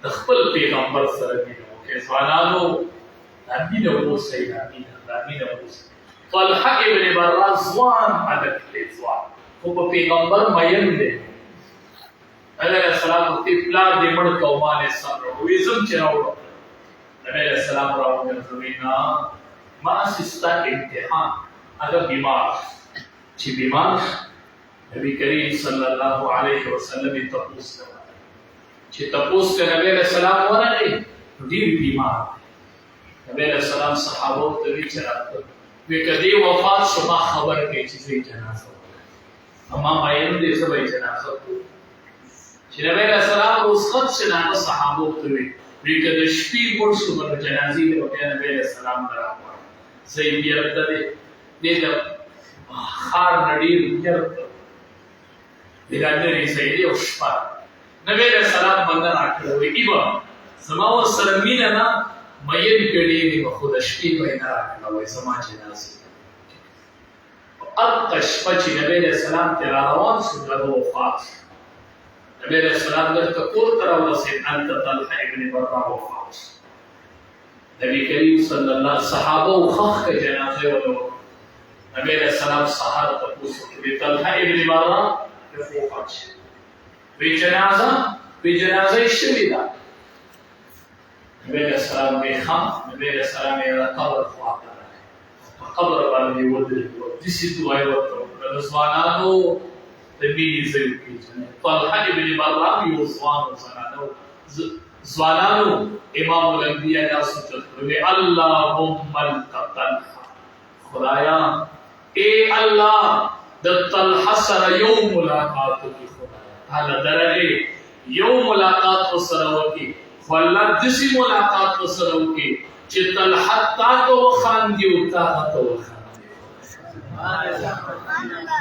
خپل پیغمبر سره مینه وکړئ. ځوانانو دا مینه واوسئ، دا مینه واوسئ. طلحه ابن برا ځوان هلک دی، ځوان خو په پیغمبر مین دی. علیه السلام ورته پلار دې مړ که او ما دې صبر وکړو. وایي ځم چې راوړم. نبی علیه السلام راوګرځوي نه ماسې ستا امتحان هغه بیمار چې بیمار نبی کریم صلی الله علیه وسلم یې تپوس کوي چې تپوس ته نبی علیه السلام ورغی ډېر بیمار دی. نبی علیه السلام صحابو ته وایي چې راته وایي که دې وفات شو ما خبر کړئ چې زه یې جنازه وکړم. ما مین دی زه به یې جنازه وکړم. چې نبی علیه السلام رخصت شو نو هغه صحابو ته وایي که د شپې مړ شو نو جنازې ته به بیا نبی علیه السلام ته راغواړم. زه یې بېرته دې د ښار نه ډېر بېرته لرې ځای دی او شپه نبی علیه السلام بنده راکړه. وایي ای به زما ورسره مینه نه مین که ډېرې به خو د شپې به یې نه راکړه. وایي زما جنازې هغه شپه چې نبی علیه السلام ترې راروان شو هغه وفات شو. نبی علیه السلام دلته کور ته راورسېد، هلته طلحه ابن برا وفات شو. نبی کریم صلی الله صحابه و ښخ که جنازه یې ونه وکړه. نبی علیه السلام سهار تپوس وکړي طلحه ابن برا وفات شو. وی جنازه یې شوې ده. نبی علیه السلام وی ښه. نبی علیه السلام یې قبر خواته راغی، په قبر باندې یې ودرېدو، داسې دعا یې ورته وکړه د ځوانانو د مینې ځای وپېژنئ. طلحه ابن برا یو ځوانانو امام الانبیا دا سوچت کړی اللهم القطلحه، خدایا اے الله د طلحه سره یو ملاقات وکړي. خدایا تعالی درغه یو ملاقات ورسره وکړي، خو الله داسې ملاقات ورسره وکړي چې طلحه تا ته وخاندي او تا ته وخاندي.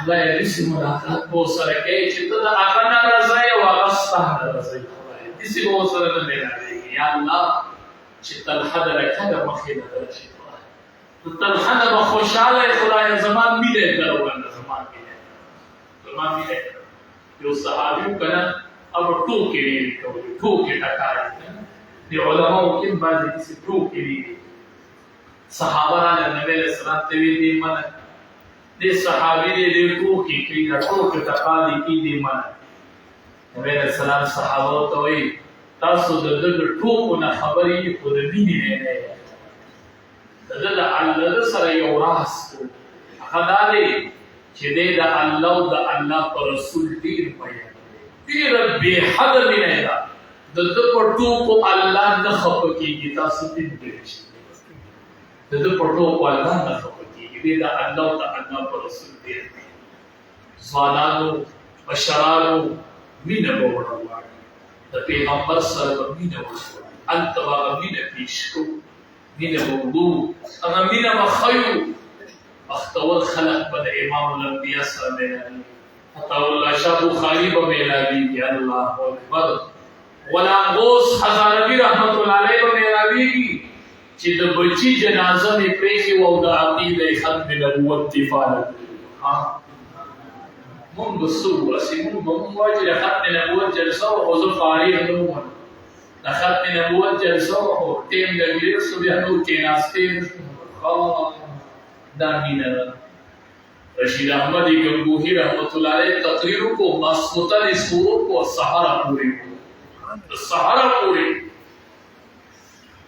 الله یې داسې ملاقات به ورسره کوي چې ته د هغه نه راځې او هغه ستا نه راځي. داسې به ورسره نه میلاقېږي. یا الله چې طلحه د رکه د مخې نه درشي، د طلحه نه به خوشحاله یې خدایه زما مینه یې دروګنډه، زما مینه یې یو صحابي و که نه هغه ټوکې ډېرې کولې، ټوکې ټکارې د علماو کې هم بعضې داسې ټوکې ډېرې. صحابه راغله نبی علیه السلام ته ویې دې منه دې صحابي دی ډېر ټوکې کوي، دا ټوکې ټکالې کوي دې منه. نبی علیه السلام صحابو ته وایي تاسو د ده د ټوکو نه خبر یې خو د مینې نه یې. د ده د الله سره یو راز و، هغه دا دی چې دی د الله او د الله په رسول ډېر مین دی، ډېره بېحده مینه یې ده. د ده په ټوکو الله نه خفه کېږي. تاسو دین پرېږدئ، د ده په ټوکو الله نه خفه کېږي. دی د الله او د الله په رسول ډېر مین. ځوانانو بشرانو مینه به ورته غواړي، د پیغمبر سره به مینه وکړو، هلته به هغه مینه پېښ کړو، مینه به وګورو، هغه مینه به ښیو. بختور خلق به د امام الانبیا سره میلاوي. عطاءالله شاه بخاري به میلاویږي. الله اکبر. غلام غوث هزاروي رحمت الله علیه به میلاویږي چې د بچي جنازه مې پرېښې وه او د عقیدې ختم نبوت دفاع نه کوي. مونږ به څه وواسي، مونږ به ووایو چې د ختم نبوت جلسه وه خو زه فارغ نه وم، د ختم نبوت جلسه وه خو ټیم لږ شو بیا نور کېناستې نه شو. دا مینه ده. رشید احمد گنگوهی رحمت الله علیه تقریر وکړو، ماسخوتن یې شروع کړو، سهاره پورې وکړو، د سهاره پورې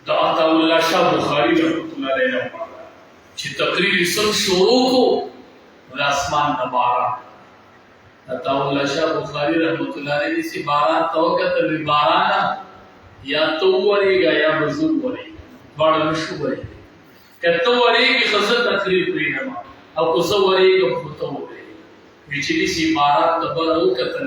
د عطاءالله شاه بخاري رحمت الله علیه نه چې تقریر یې څنګه شروع کړو د اسمان نه باران. عطاءالله شاه بخاري رحمت الله علیه داسې باران ته وکتل، وایي بارانه یا ته وورېږه یا به زه وورېږم، دواړه نه شو ورېږي. که ته ورېږي ښه زه تقریر پرېږدم او که زه ورېږم خو ته وورېږې. وایي چې داسې باران ته بره وکتل،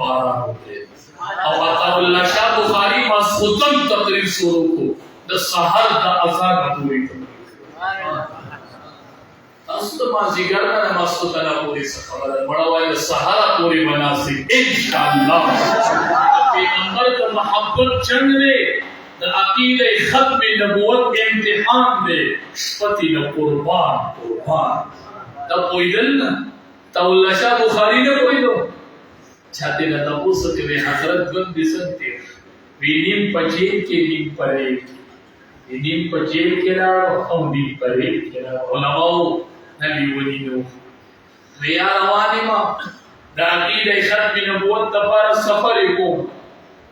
باران وکړې او عطاءالله شاه بخاري ماسخوتن تقریر شروع کړو، د سحر د اذان نه پورې تاسو ته مازدیګر نه د ماسخوتنه پورې څه خبره ده، مړه وایي د سحره پورې مناسب انشاءالله. د پیغمبر د محبت جنګ دی، د عقیده ختم نبوت امتحان دی، شپتې د قربان دا پوهېدل نه. عطاءالله شاه بخاري نه پوهېدو، چاته نه تاسو کوي حضرت ژوند دې څنګه تیر نیم په جیل کې نیم پرې نیم په جیل کې راړو او نیم پرې کې راړو علماو نبی ونینو یا روانې ما د عقیده ختم نبوت لپاره سفر کوم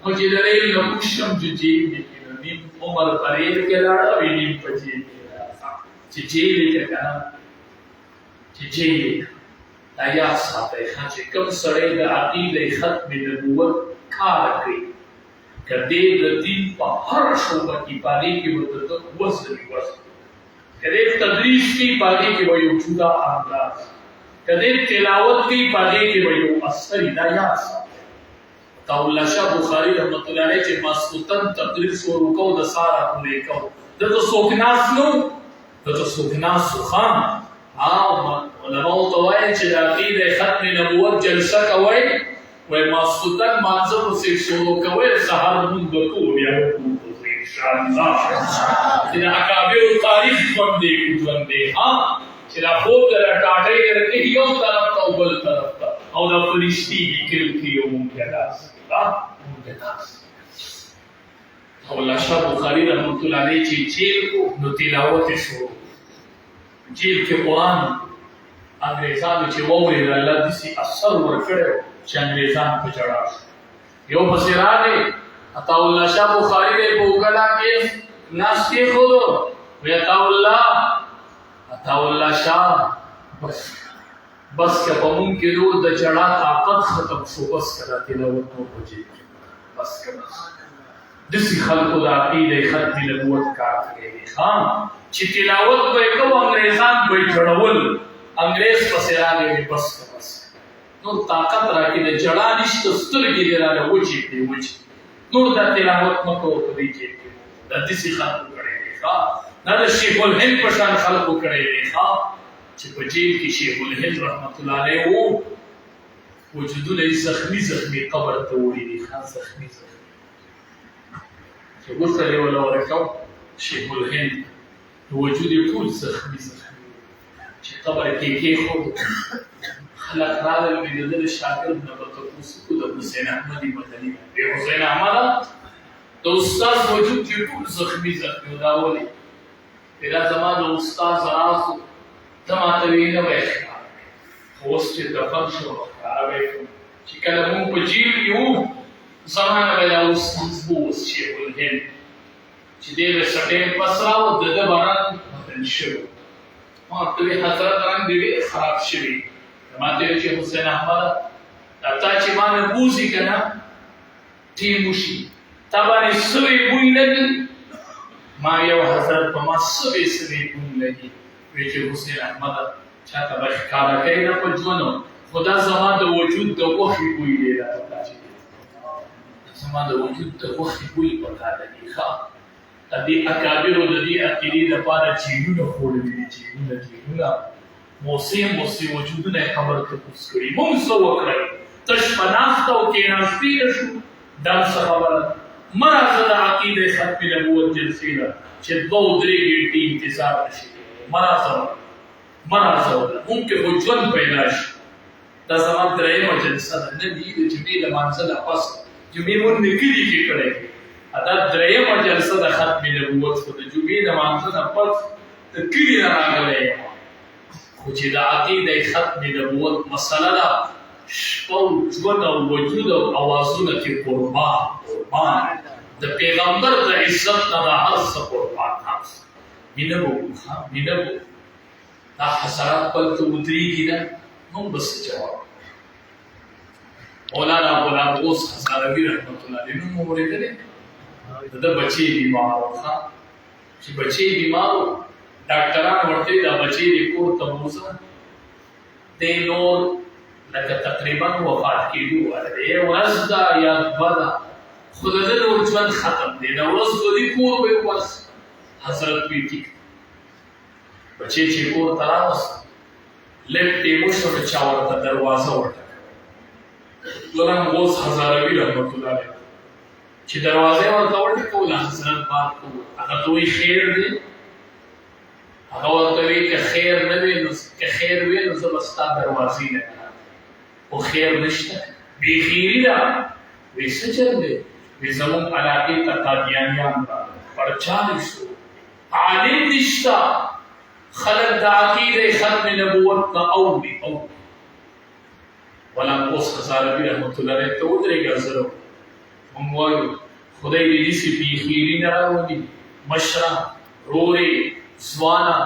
او چې د ریل نه کوشم چې جیل کې نیم عمر پرې کې راړو نیم په جیل کې راړو چې جیل کې کنه چې جیل دا یا ساتي چې کوم سړی د عقیده ختم نبوت کار کوي کدی د دین په هر شوبه کې پالي کې ورته وسري کدی تدریس کې پالي کې وایو جدا انداز کدی تلاوت کې پالي کې وایو اثر ہدایت تاولا شاه بخاری رحمت الله علیه چې مسعودن تدریس ورکو د سارا پورې کو د سوکناس نو د سوکناس خان علماء توای چې د عقیده ختم نبوت جلسه کوي وای مسعودن منظر سے شروع کوي سحر مون د کو بیا ان شاء الله چې اکابر تاریخ باندې ژوندې ها چې لا خو د ټاټې کې یو طرف ته بل طرف ته او د فرشتي لیکل کې یو مونږه الله شاه بخاری رحمت الله علیه چې جیل کو نو تلاوت شروع جیل کې قرآن انګریزانو چې ووري د الله دسی اثر ورکړو چې انګریزان په چړا یو بصیرانه عطا الله شاه بخاری دې په وګلا کې ناس کې خود وی عطا الله شاه بس که په مونږ کې نو د چړا طاقت ختم شو بس کړه تلاوت نو پوجي بس کړه دسی خلقو د عقیده ختم نبوت کار کوي خان چې تلاوت به کوم انګریزان به چړول انګریز پسې راغی بس نور طاقت راکې د جړا نشته سترګې دې راله وچې کړې وچې نور د تلاوت مکو په دې کې د دسی خلقو کړی دی ښا دا د شیخ الهند په شان خلقو کړی دی ښا چې په جیل کې شیخ الهند رحمت الله علیه وو وجودونه یې زخمي قبر ته وړي دي ښا زخمي چې غوښتل یې ولا ورکاو شیخ الهند وجود یې ټول زخمي چې قبر کې خود خلق راغل مې د شاګرد نه په تاسو کو د حسین احمدی مدني د حسین احمد د استاد وجود کې ټول زخمي دا ولي دا زما د استاد راسو زما ته وینه وای اوس چې دفن شو راوي چې کله مونږ په جیل یو زمانه ولا استاد وو چې ولهند چې دې سټې پسراو د باران متن شو ما ته حضرت رنگ دې خراب شوی ما ته چې حسین احمد تا چې ما نه بوزي کنه ټیموشي تا باندې سوي بوی لګي ما یو حضرت په ما سوي بوی لګي وی چې حسین احمد چاته به ښکارا کوي نه په ژوندو خدا زما د وجود د وخی بوی دی راځي زما د وجود د وخی بوی پتا لګي ښا د دې اکابر د دې عقیدې لپاره جیلونه خوړلي دي جیلونه موسم وجودونه خبر ته کوس کړی موږ څه وکړل تش پناست او کې ناشتي شو دا څه خبره مرزه د عقیده ختم نبوت جلسې ده چې 2-3 غنټې انتظار نشي مرزه ممکن وجود پیدا شي دا زموږ درېمه جلسه ده نه دی د جمعې له منځله پس جمعې مونږ نکړي کې کړی دا درېمه جلسه د ختم نبوت خو د جمعې له منځله پس د کړي راغلی خو چې د عقیده ختم نبوت مسله ده شپه ژوند او وجود او اوازونه کې قربان د پیغمبر د عزت نه د هر څه قربان هست مینه وو دا حسرات پل ته ودرېږي نه موږ بس جواب مولانا غلام غوث هزاروي رحمت الله علیه نوم اورېدلی د بچی بیمار و چې بچی بیمار و ډاکټران ورته دا بچی د کور ته بوزه د نور لکه تقریبا وفات کېدو ورته ورځ دا یا بدا خو د نور ژوند ختم دی دا ورځ دوی کور به واس حضرت وی ټیک بچی چې کور ته راوست لږ ټیمو شو چا ورته دروازه ورته غلام غوث هزاروي رحمت الله علیه چې دروازه ورته ورته کوله حضرت بار کو هغه دوی خیر دی هغه ورته وی که خیر نه وي نو که خیر وي نو زه به ستا دروازې نه خو خیر نشته بې خیري ده وایي څه چل دی زمون علاقه ته قادیانیان پر 40 عالم نشتا خلق د عقیده ختم نبوت ته اولی ولا اوس هزاره رحمت الله علیه ته ودرېږه زره موږ وایو خدای دې دې په خیری نه راوړي مشران روري ځوانا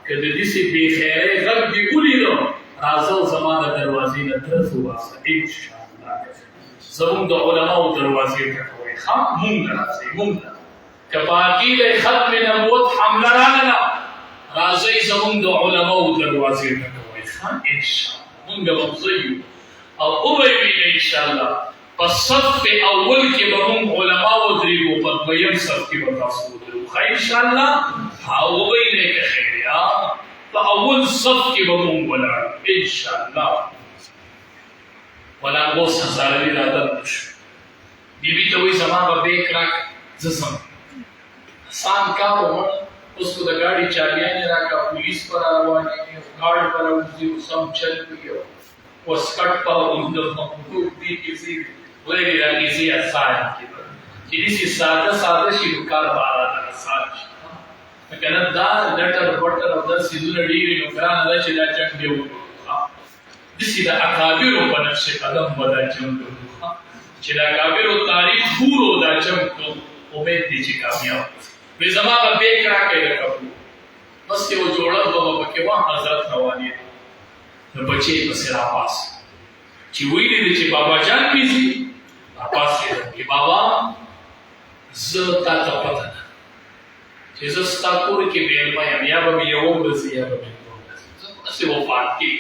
کله دې سي به خیره غږ دی ولیدو راځو زمانه دروازې نه درځو واسه ان شاء الله زموږ د علماء دروازې ته کوي خام مونږ راځي مونږ کپاکی له ختم نبوت حمله راغله راځي زموږ د علماء دروازې ته کوي خام ان شاء الله مونږ وځو او وی ان شاء الله پس صف اول کې به مونږ علماء ودرېږو په دویم صف کې به تاسو ودرېږو خیر ان شاء الله او وی نه کې خیر یا په اول صف کې به مونږ ولاړ ان شاء الله ولا اوس هزاره دی راځه شو بیبي ته وی زما به بیک راک زسم سان کارو اوس کو د ګاډي چابیانې راکا پولیس پر روانې ګاډ پر وځي سم چل پیو وسکټ په اندر مخکو دی کسی ولې راځي سي اسان کې چې دې ساده شي کار بارا ده اسان کنه دا لټر بټر او د سیدونه ډیری نو کرانه دا چې دا چک دی دسی دا اکابر په نقش قدم ودا چمتو چې دا اکابر تاریخ پورو دا چمتو امید دي چې کامیاب وي زما په بیک راکې راکو بس یو جوړه بابا پکې وا حضرت رواني نو بچي په سره پاس چې ویلې چې بابا جان پیږي پاس کې بابا زتا ته پته چې زستا کور کې بیل یا به یو ورځ یا به څه وفات کی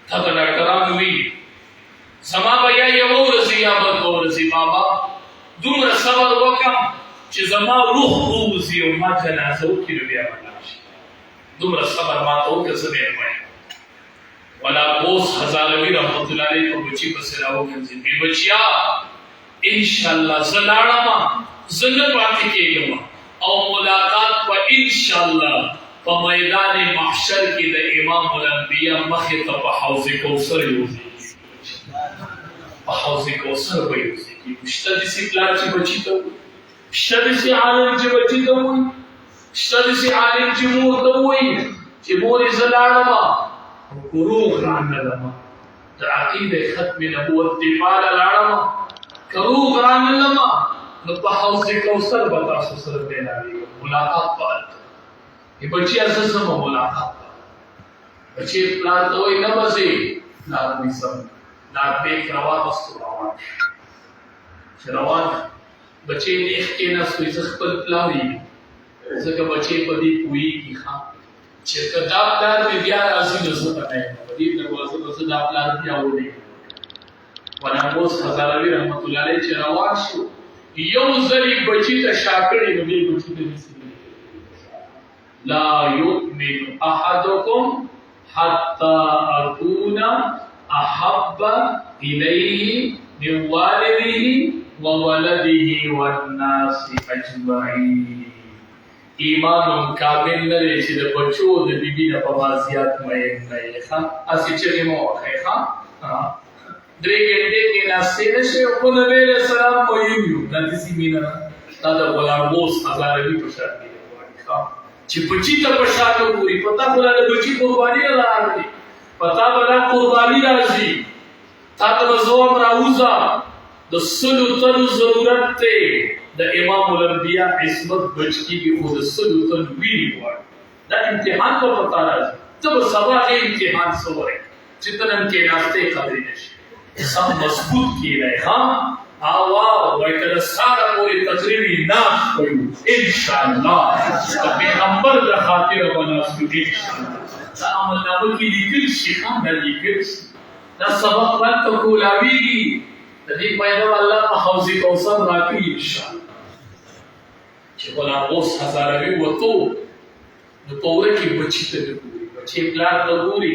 تا ډاکټرانو وی سما بیا یو ورځ یا به ورځ بابا دومره صبر وکم چې زما روح ووځي او ما جنازه وکړي بیا ونشي دومره صبر ما ته وکړ څه دی ولا اوس هزاروی رحمت الله علیه په بچی په سره وګنځي بي بچیا ان شاء الله زلاړم زنه پاتې کېږم او ملاقات په ان شاء الله په میدان محشر کې د امام الانبیاء مخې ته په حوض کوثر یوځي په حوض کوثر به یوځي شته د سی پلان چې بچی ته شته د سی عالم چې بچی ته وي شته د سی عالم چې مور ته وي چې مور زلاړم روح رانلما د عقیده ختم نبوت دفاع لاړم روح رانلما نو په حوض کوثر به تاسو سره بیناوي ملاقات پات ای بچی اساس مو ملاقات بچی پلان ته وي نه بسي لا نسم لا بیک روان واستو روان روان بچی نه کې نه سوي خپل پلاوي ځکه بچی په دې کوي کی ښا چې کدا پلان می بیا راځي نو څه پته نه دې دروازه په دا پلان بیا ودی ولا اوس هزاروی رحمت الله علیه چې روان شو یو ځلی بچی ته شاکړې نو دې بچی ته لا يؤمن احدكم حتى اكون احب اليه من والده وولده والناس اجمعين ایمان کامل نه چې د بچو د بیبي د پمازيات مې نه ښه اسی چې مو ښه درې ګنټې کې ناشته نشي او په نبی له سلام مو یو د دې سیمینه دا د غلاموس هزاروی په شان دی چې بچی ته په شاته پوری پتا بوله د بچی قرباني نه راځي پتا بوله قرباني راځي تا ته زوم راوځه د سلو تر ضرورت ته د امام الانبیاء عصمت بچی کی خود سلو تر ویلی وای دا امتحان په پتا راځي ته سبا کې امتحان سوره چې تنن کې ناشته خبرې نشي سم مضبوط کیږي ها آوا وای کله ساره پوری تقریبی ناش کوي ان شاء الله پیغمبر د خاطر وناسو ان شاء الله دا عمل نامه کې لیکل شي خان د لیکل دا سبق وخت کولاویږي د دې پیدا الله په حوض کوثر راکړي ان شاء الله چې ولا اوس هزاروی وته نو پوره کې بچی ته ګوري بچی پلان ته ګوري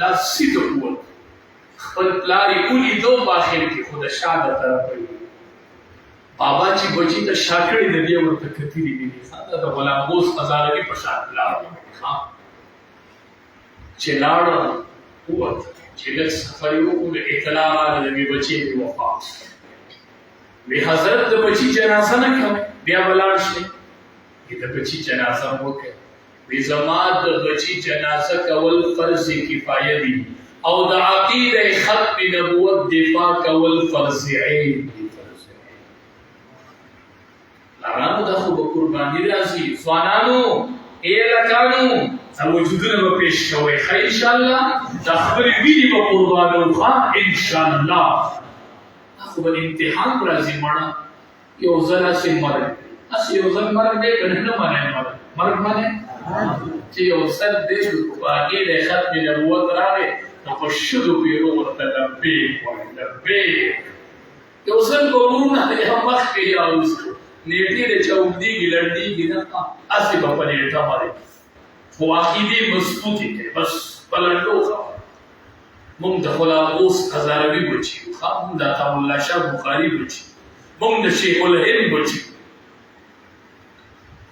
لا سیده وو خپل پلاری کولی دو باخر کې خود شاده طرف وي بابا چې بچی ته شاکړې د دې ورته کتلی دي دا د غلام اوس هزاروی په شان پلار ها چې لاړ قوت چې د سفر یو کو اطلاع راغله د بچی په وفات وی حضرت د بچی جنازه نه کوي بیا ولاړ شي د بچی جنازه وکړي وی زما د بچی جنازه کول فرض کفایه دي او د عقیده ختم نبوت دفاع کول فرض عین دي لارانو دا خو به قربانی راځي ځوانانو لکانو وجودونه به پیش کوئ ښه انشاءالله دا خبرې ویني به قربانو ښه انشاءالله خو به امتحان راځي مړه یو ځل هسې مرګ هسې یو ځل مرګ دی که نه منئ مرګ منئ چې یو ځل دی په هغې د ختم نبوت راغی نو په شلو پیرو ورته لبیک وایي لبیک یو ځل به ورونه یا مخکې یا وروسته نیټې د چا اوږدېږي لړدېږي نه هسې به په نیټه مرئ خو عقیدې مضبوطې کړئ بس په لنډو خبره مونږ د غلام هزاروي بچي یو مونږ د عطاالله شاه بخاري بچي مونږ د شیخ الهند بچي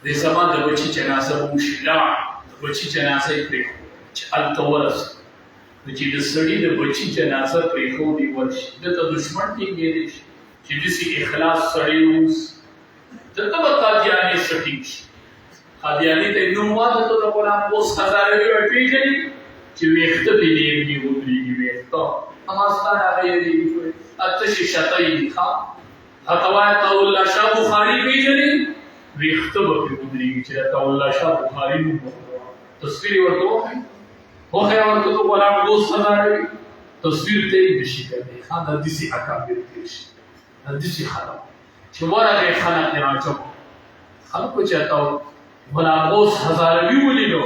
د زما د بچي جنازه به وشي لاړ د بچي جنازه یې پرېښوده چې هلته ورسېد نو چې د سړي د بچي جنازه پرېښودې ورشي دلته دښمن ټینګېدی شي چې داسې اخلاص سړی اوسي دلته به قادیاني سټینګ شي قادیاني ته یې نوم واده د غلام هزاروي وپېژني چې ویښته پې نېږدې ودرېږي ویښته هماستا هغه یېرېږي تشې شته یې ښه هغه وایي عطاالله شاه بخاري پېژني ویښته به پې ودرېږي چې عطاالله شاه بخاري نوم تصویر یې ورته وښایي وښایه ورته د غلام هزاروي تصویر ته یې نشي کولی ښه دا داسې اکابر تېر شي دا داسې خلک چې ورغی خلک یې راجمع خلکو چې غلام هزاروي ولیدو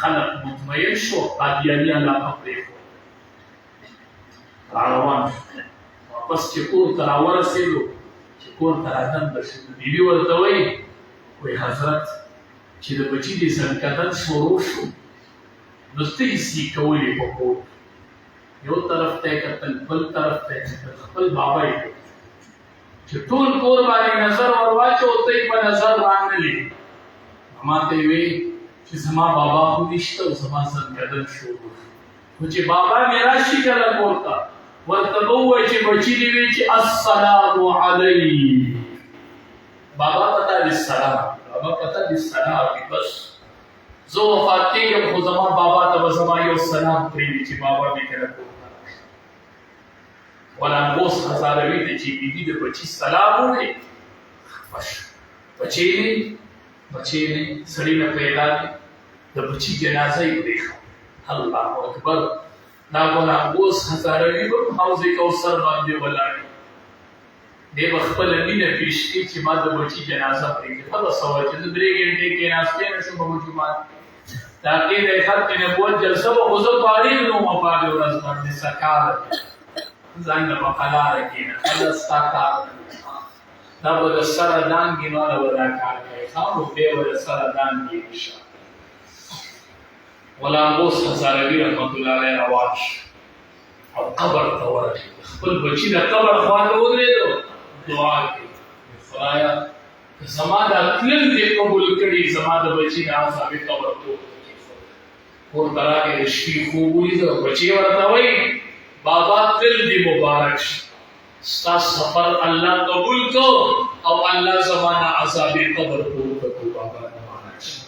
خلق مطمئن شو قادیانی علاقه پرېښوده راروان شو واپس چې کور ته راورسېدو چې کور ته رادنده شو بیبي ورته وایي وایي حضرت چې د بچي د زنکدن شروع شو نو څه حصې کولې په کور یو طرف ته یې کتل بل طرف ته یې کتل خپل بابا یې کتل چې ټول کور باندې نظر ور واچو ته یې په نظر رانغلې ما ته یې وایي چې زما بابا خو نشته او زما زنکدن شروع خو چې بابا مې راشي کله کور ته ورته به ووایي چې بچي دې وایي چې السلام علیک بابا پته دې سلام بابا پته دې سلام بس زه وفات کېږم خو زما بابا ته به زما یو سلام پرېږدي چې بابا مې کله کور ته راشي غلام هزاروي ته چې بیبي د بچي سلام ووایي خفه شو بچی نه سړی نه پیدا دی د بچي جنازه یې پرېښوده الله اکبر دا غلام هزاروي به په حوض کوثر باندې ولاړ دی به خپله مینه پېش کړي چې ما د بچي جنازه پرېږدي ښه به څه وه چې زه 3 ګنټې کېناستی نه شم په جومات د عقیدې ختم نبوت جلسه به خو زه فارغ نه وم په هغې ورځ باندې سکاره ځان له په قلاره کښېنه خله ستا کار دا به د سره دانګې نو هغه به دا کار کوي ښه نو بیا به د سره دانګې انشاءالله غلام هزاروي رحمت الله علیه روان شو او قبر ته ورغی خپل بچي د قبر خوا ته ودرېدو دعا کوي خدایه زما دا تلل دې قبول کړي زما د بچي د عذابي قبر ته کور ته راغی د شپې خوب ولیده بچي ورته وایي بابا تل دې مبارک شي ستا سفر الله قبول کو او الله زمانہ عذاب قبر کو بابا مبارک شي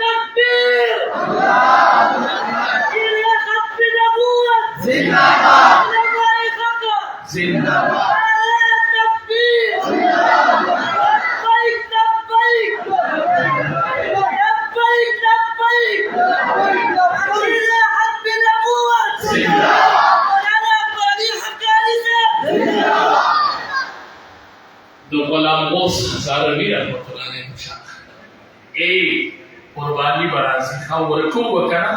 تکبیر اللہ ختم نبوت زندہ باد زندہ باد تکبیر لبیک لبیک لبیک لبیک ختم نبوت زندہ د غلام هزاروي رحمت الله علیه اے قربانی برازي خو ورکو وکړه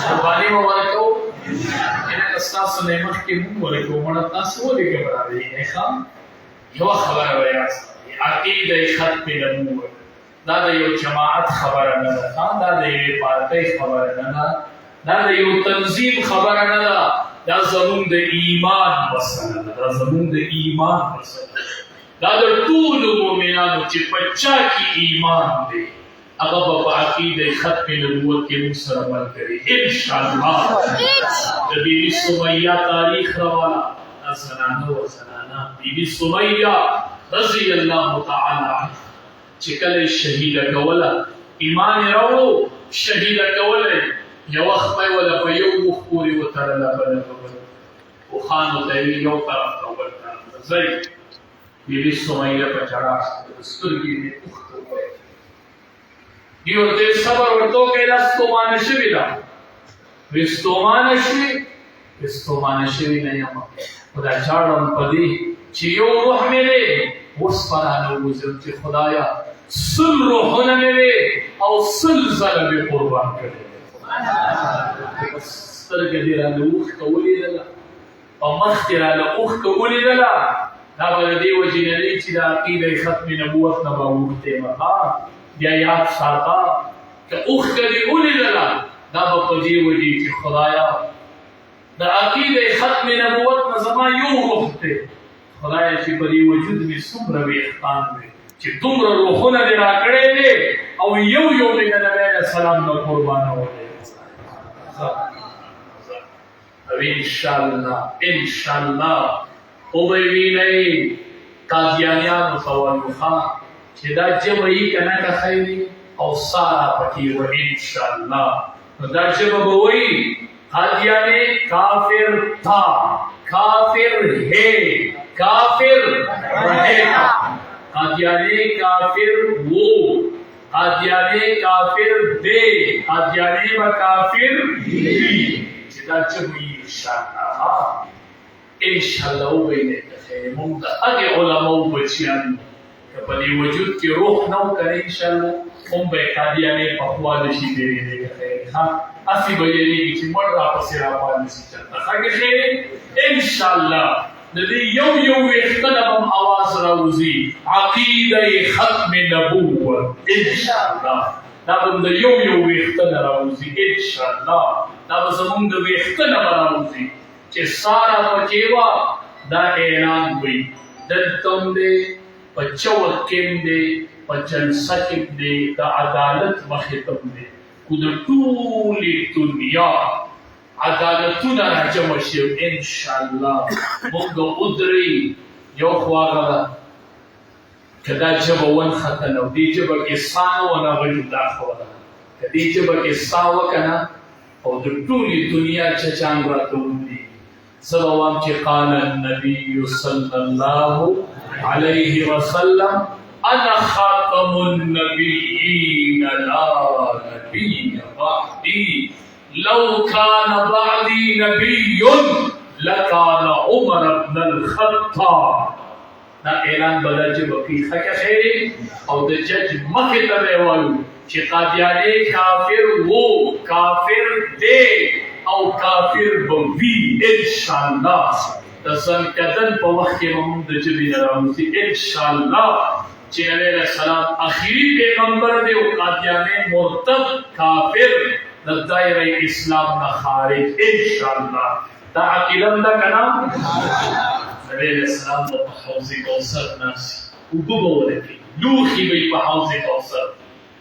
قربانی مو ورکو ان تاسو نه مخکې مو ورکو مړه تاسو ولې برابرې نه خام یو خبره وایي عقیده ختم نبوت دا د یو جماعت خبره نه ده دا د یو پارټۍ خبره نه ده دا د یو تنظیم خبره نه ده دا زموږ د ایمان مسله ده دا زموږ د ایمان مسله دا د ټولو مؤمنانو چې په چا کې ایمان دی هغه به په عقیده ختم نبوت کې موږ سره عمل کوي انشاءالله د بیبي سمیه تاریخ راواله زنانه و زنانا بیبی سمیہ رضی اللہ تعالی عنہ چکل شہید کولا ایمان راوڑو شہید کولا یو اخبای ولا پیو مخبوری و ترلا بلا بلا و خانو تیوی یو طرف تول کرن زی بیبی سمیہ پا چڑا سترگی میں اختو گئے دیو تے صبر ورطو کہ لستومان شوی دا وستومان شوی نیاما خدا چاڑم پدی چی یو روح میرے اس پرانو وزر چی خدایا سل روحنا میرے او سل ظلم قربان کرے سترگ دیران اوخ کولی دلا او مخ دیران اوخ کولی دلا نابر دی وجی نلی چی دا عقید ختم نبوت نبا اوختے مخا بیا یاد ساتا کہ اوخ کدی اولی دلا نابا پدی وجی چی خدایا دا عقید ختم نبوت نظما یوں روحتے خدایا چی پدی وجود میں سمر وی احقان میں چی تمر روحونا دی راکڑے دے او یو یو میں نبی علیہ السلام نا قربانا ہو دے اب انشاءاللہ او بیوی نئی قادیانیان مطوالو خواہ چی دا جبئی کنا کا خیلی او سارا پکی و انشاءاللہ دا جب بوئی قادیانی کافر تھا کافر ہے کافر رہے گا قادیانی کافر وہ قادیانی کافر دے قادیانی و کافر دی چیدہ جبوئی انشاءاللہ او بینے کخیر ممتا اگے علماء بچیانی کپلی وجود کی روح نو کرے انشاءاللہ ام بے قادیانی پخوالشی دیرے دے کخیر اسی بجلی کی مر را پسی را پانسی چلتا خاک خیر انشاءاللہ ندی یو اختنبم آواز راوزی عقیدہ ختم نبوت انشاءاللہ نابم دا یو اختن راوزی انشاءاللہ نابم زمان دا اختن راوزی چه سارا پچیوا دا اعلان ہوئی دلتم دے پچوکم دے پچلسکم دے دا عدالت مختم دے کدر طولی دنیا عدالتونا راجم شیو انشاءاللہ مونگا ادری یو خواغلا کدا جبا ون خطنو دی جبا کسانو ونا غجو داخوالا کدی جبا کساو کنا او در طولی دنیا چچان راتون دی سبوام چی قال النبی صلی اللہ علیہ وسلم انا خاتم النبیین لا نبی بعدی لو كان بعدي نبي لكان عمر بن الخطاب نا اعلان بدا جب کی خک خیر او د جج مخه تبوالو چې قادیانی کافر وہ کافر دے او کافر بوی انشاءاللہ دسن کدن په وخت کې موږ د جبی راوځي انشاءاللہ چې علیه السلام اخیری پیغمبر دی او قادیانی مرتد کافر دائرہ اسلام نہ خارج انشاءاللہ دا عقیدم دا کنا نبی علیہ السلام دا حوضی کوثر ناسی اوبو لکی لوخی بی پا حوضی کوثر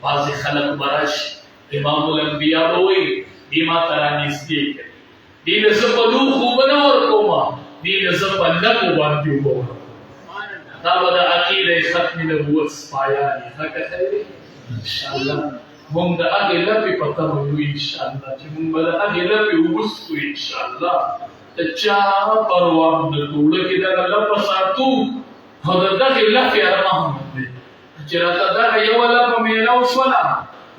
بعضی خلق براش امام الانبیاء بوئی دیما ترانیس دیکھ دی نزب لوخو بنور کوما دی نزب لکو باندیو بونا دا بدا عقیدہ ختم نبوت سپایانی حق خیلی انشاءاللہ مونږ د هغې لپې په تمه یو انشاءالله چې مونږ به د هغې لپې ووسکو انشاءالله د چا پروا هم نه کوو لکې دغه لپه ساتو او د دغې لپې ارمان دی چې راته دغه یوه لپه میلاو شوله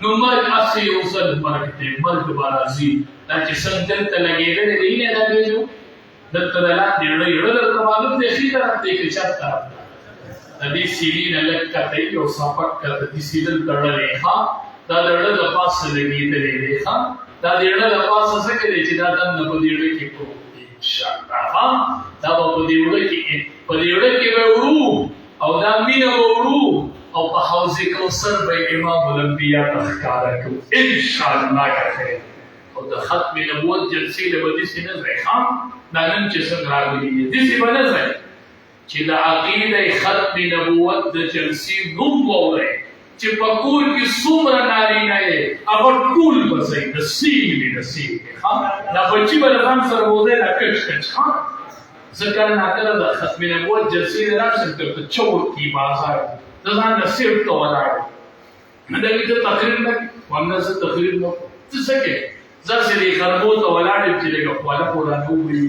نو مرګ هسې یو ځل مرګ دی مرګ به راځي دا چې څنګه دلته لګېدلی دی نه لګېږو دلته د لاندې رړۍ درته معلوم دی ښي طرف دی که چپ طرف د دې سیلي نه لږ کته یو سپک کته دې سیلل تړلی ښه دا دړه د پاسه لګېدلې دی ښه دا دړه د پاسه څه کوي چې دا دننه په دړه کې پروت دی انشاءالله دا به په دړه کې به وړو او دا مینه به وړو او په حوض کوثر به امام الانبیاء ته ښکاره کړو انشاءالله خیر او د ختم نبوت جلسې له به داسې نه ځای ښه دا نن چې څنګه راغلي دي داسې به نه ځای چې د عقیدې ختم نبوت د جلسې نوم واورئ چې په کور کې څومره نارینه یې هغه ټول به ځئ د سیمې دا بچي به له ځان سره بوځئ دا کچ کچ ښه ذکر ناکله د ختم نبوت جلسې راشم ته چوک کی بازار د ځان نصیب ته ولاړ نه دغه ته تقریر نه ونه څه تقریر نو څه کې ځکه چې خربو ته ولاړ چې له خپل قرآن وی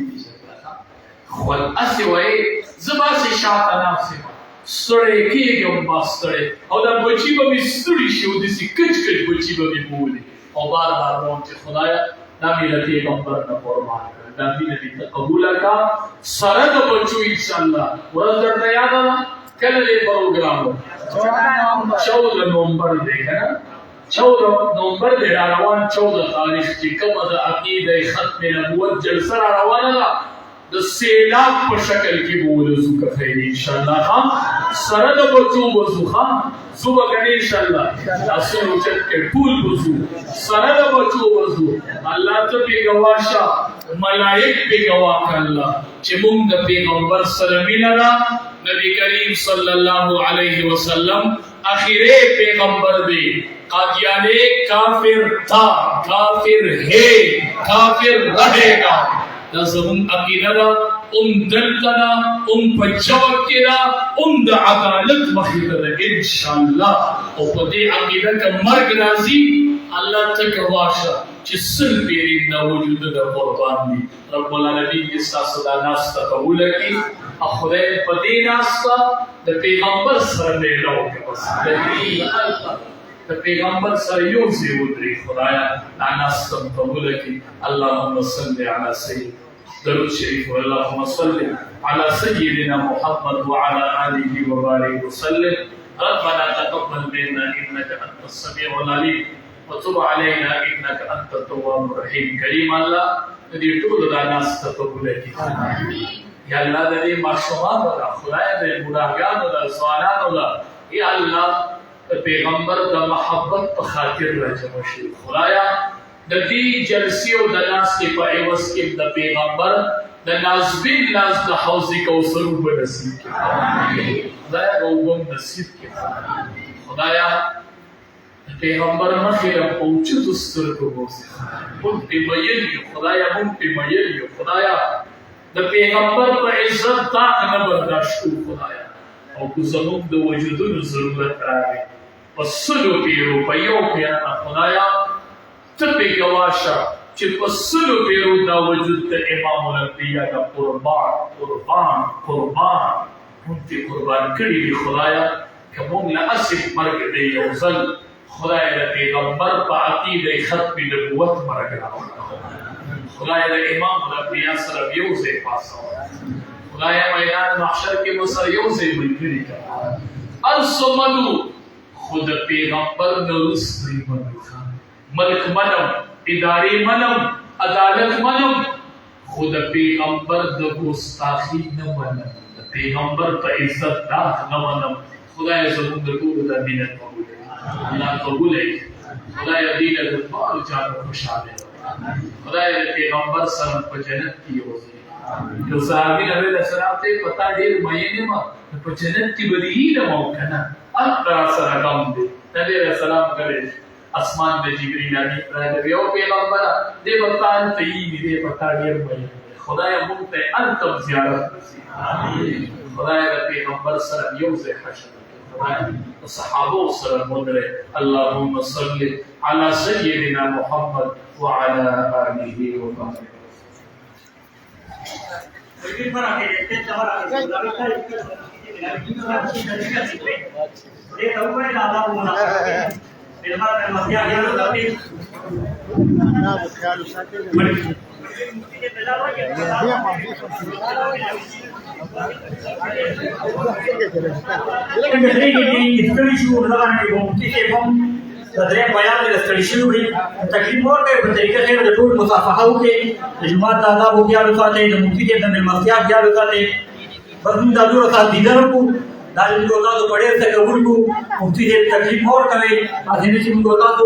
خو اسی وای زما سي شاته نافسه سړی کېږم ما ستړی او دا بچي به مې ستړي شي او داسې کچ کچ بچي به مې بولي او بار بار وایم چې خدایه دا مې له پیغمبر نه قربان کړه دا مینه دې ته قبوله کړه سره د بچو انشاءالله ورځ درته یاده ده کله دې پروګرام و 14 نومبر دی که نه 14 نومبر دی را روان 14 تاریخ چې کومه د عقیده ختم نبوت جلسه را روانه ده د سیلاب په شکل کې به ولزو که خیر انشاءالله ها سره د بچو وزو ها زو به ګڼې انشاءالله لاسونه اوچت کړي ټول وزو سره د بچو وزو الله ته پې ګواه شه ملایک پې ګواه کړه الله چې موږ د پیغمبر سره مینه ده نبی کریم صلی الله علیه وسلم آخری پیغمبر دی قادیانے کافر تھا کافر ہے کافر رہے گا دا زمون عقیده دا دلته دا پجوک کې دا د عدالت مخې ده انشاءالله او په دې عقیده که مرګ راځي الله ته ګواه شه چې سل پیرې د وجود د قربان دي رب العالمین دې ستاسو دا ناسته قبوله کړي او خدای په دې ناسته د پیغمبر سره میله وکړي بس د پیغمبر سره یو ځای ودرې خدایه دا ناسته قبوله کړي اللهم صل علی سیدنا درود شریف اللهم صل على سيدنا محمد وعلى آله وبارك وسلم ربنا تقبل منا إنك أنت السميع العليم وتب علينا إنك أنت التواب الرحيم كريم الله دې ټول دا ناس ته قبول کړي یا الله دې ماشومان دا خدای دې ګناهګانو دا ځوانانو دا یا الله پیغمبر د محبت په خاطر راځم شي خدایا د دې جلسې او د ناستې په عوض کې د پیغمبر د نازبین لاس د حوض کوثر به نصیب کړي خدایا روغم نصیب کړي خدایا پیغمبر مخې پوچو سترګو وسه مونږ په مېل یو خدایا مونږ په مېل یو خدایا د پیغمبر په عزت تا نه برداشت کو خدایا او کو زموږ د وجودونو ضرورت راغی پسلو پیرو په یو پیرا خدایا ته په ګواشه چې پسلو پیرو دا وجود ته امام الانبیاء دا قربان قربان قربان مونږ ته قربان کړي دی خدایا کوم لا اسف مرګ دی یو ځل خدای د پیغمبر په عقیده ختم نبوت مرګ خدای د امام الانبیاء سره یو ځای پاسو خدای میدان محشر کې مو سره یو ځای ملګری کړه الصمدو خود پیغمبر نوس دی ملک منم ادارې منم عدالت منم خود پیغمبر د ګستاخی نه منم د پیغمبر په عزت داخ نه منم خدای زموږ د ټولو د مینت قبول الله قبول کړي خدای دې له ټولو چارو خوشاله خدای د پیغمبر سره په جنت کې یوځي یو صحابي نبی السلام ته پتا ډېر مېنه ما په جنت کې بدی نه مو کنه الله سره کوم دي نبی السلام کوي اسمان د جبرئیل علی راغلی او پیغمبر دې وطن ته یې دې پتا ډېر مېنه خدای موږ ته انتم زیارت نصیب امين خدای د پیغمبر سره یوځي حشر الصحابه سره مدره اللهم صل على سيدنا محمد وعلى اله وصحبه دریم بیان د ستړي شوي تکلیف ورکړي په طریقه سره د ټول مصافحه وکړي د جماعت د آدابو خیال وساتئ د مفتي د مېلمستیا خیال وساتئ بس موږ د نورو سره دیدار وکړو دا موږ تاسو په ډېر څه قبول کړو مفتي د تکلیف ورکوي اځینې چې موږ تاسو